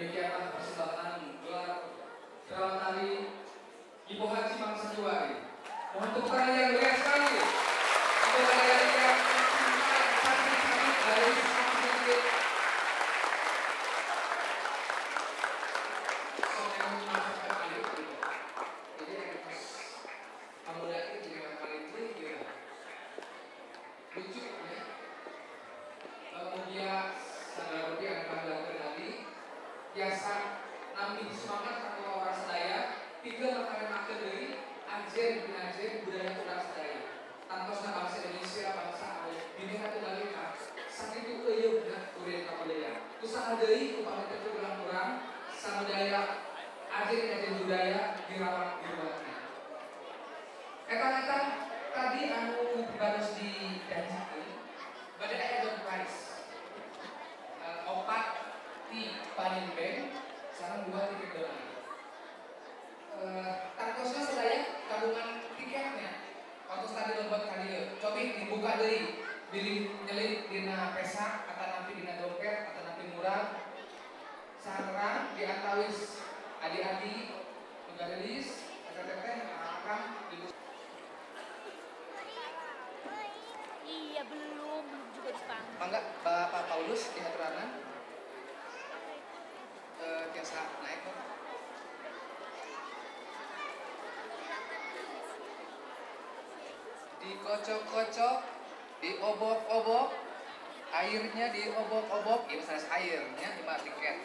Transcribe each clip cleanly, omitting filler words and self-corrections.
demikianlah persembahan gelar Perawat Tari Ibu Haji Mang Sanjuari. Mohon tepuk tangan yang meriah sekali untuk adik-adik yang cantik-cantik dari sedikit. Lucu ya. Kemudian saudara Rudi akan kami lakukan nanti. Biasa nampi semangat atau orang sedaya. Tiga perkara makan dari ajen budaya orang sedaya. Tanpa bangsa Indonesia bangsa bineka tunggal ika. Saat itu eueuh budaya kabudaya. Usaha deui upami teu kurang samudaya ajen budaya dirawat di rumahna. Eta tadi anu bagus dijanjikan pada aya door prize opat di Paninbeng sareng 2 tiket dolar. Tangkosna sadaya gabungan tiketnya. Waktu tadi lembut kali cobi dibuka deui, bilih nyelip dina pesa atau nampi dina dompet atau nampi murah. Sareng diantawis adi-adi nugarelis teteh akan ibu. Iya belum juga dipanggil. Mangga Bapak Paulus di haturanan biasa naik kok. Dikocok-kocok, diobok-obok, airnya diobok-obok, ini sanes airnya di tiket.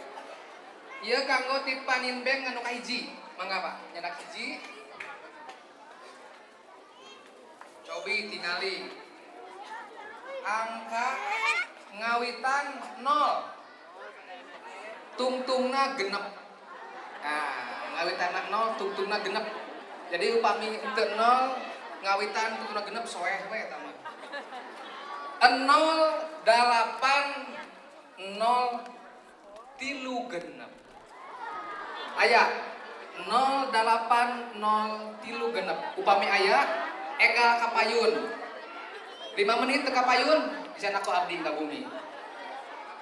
Ieu kanggo ti Paninbeng anu kahiji. Mangga Pak, nyedak hiji. Cobi tingali. Angka ngawitan 0. Tungtungna genep. Nah, ngawitan 0 tungtungna genep. Jadi upami teu 0 ngawitan tungtungna genep soeh we eta mah. 08036. Aya 08036. Upami aya egal kapayun. 5 menit teu kapayun bisa aku abdi ka bumi.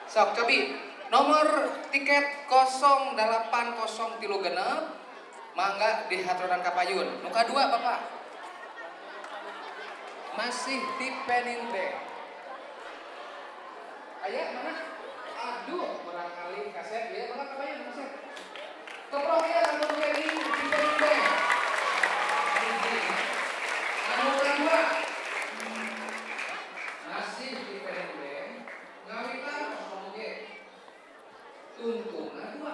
Sok cobi nomor tiket 08036 mangga di haturan kapayun. Nu kadua Bapak masih di Paninbeng. Aya mana? Aduh, barangkali kaset ya, mana kapayun kaset. Keprok ya anu keri di Paninbeng. Anu kedua masih di Paninbeng. Ngawitan kosong ge. Tuntungna 2.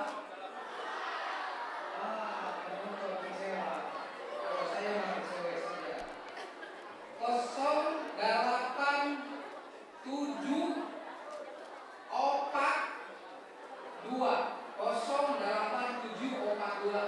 Kamu kecewa. Kalau saya mah kecewa saja. 08742 08742 mangga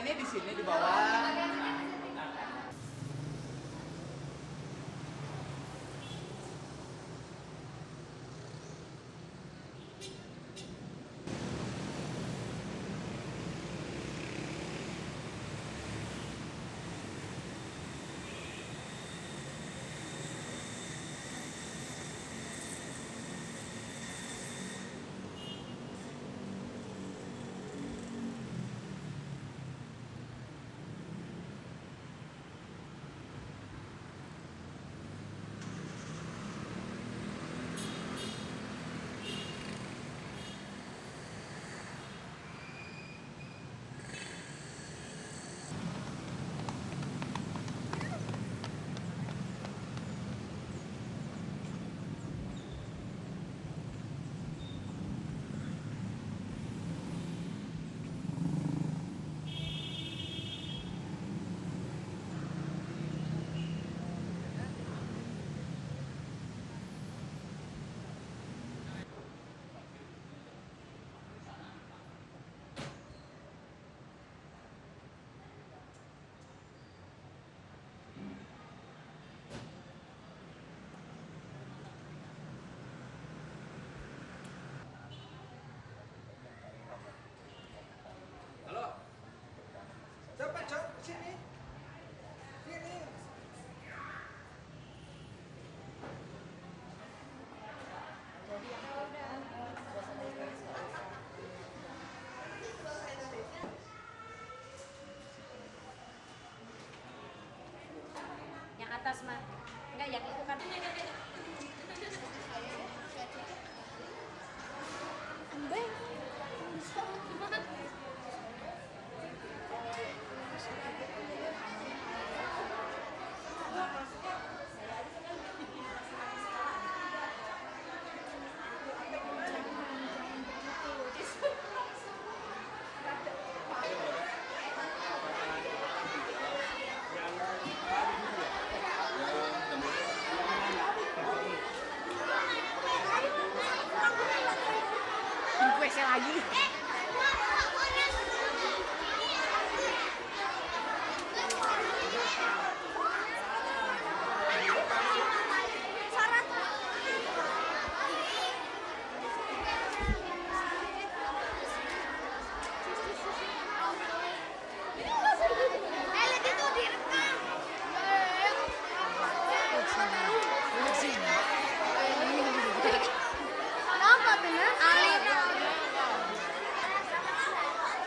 ini di sini di bawah. Halo. Coba sini. Sini. Yang atas mah. Enggak, yang itu kan. Ambeng. Request lagi.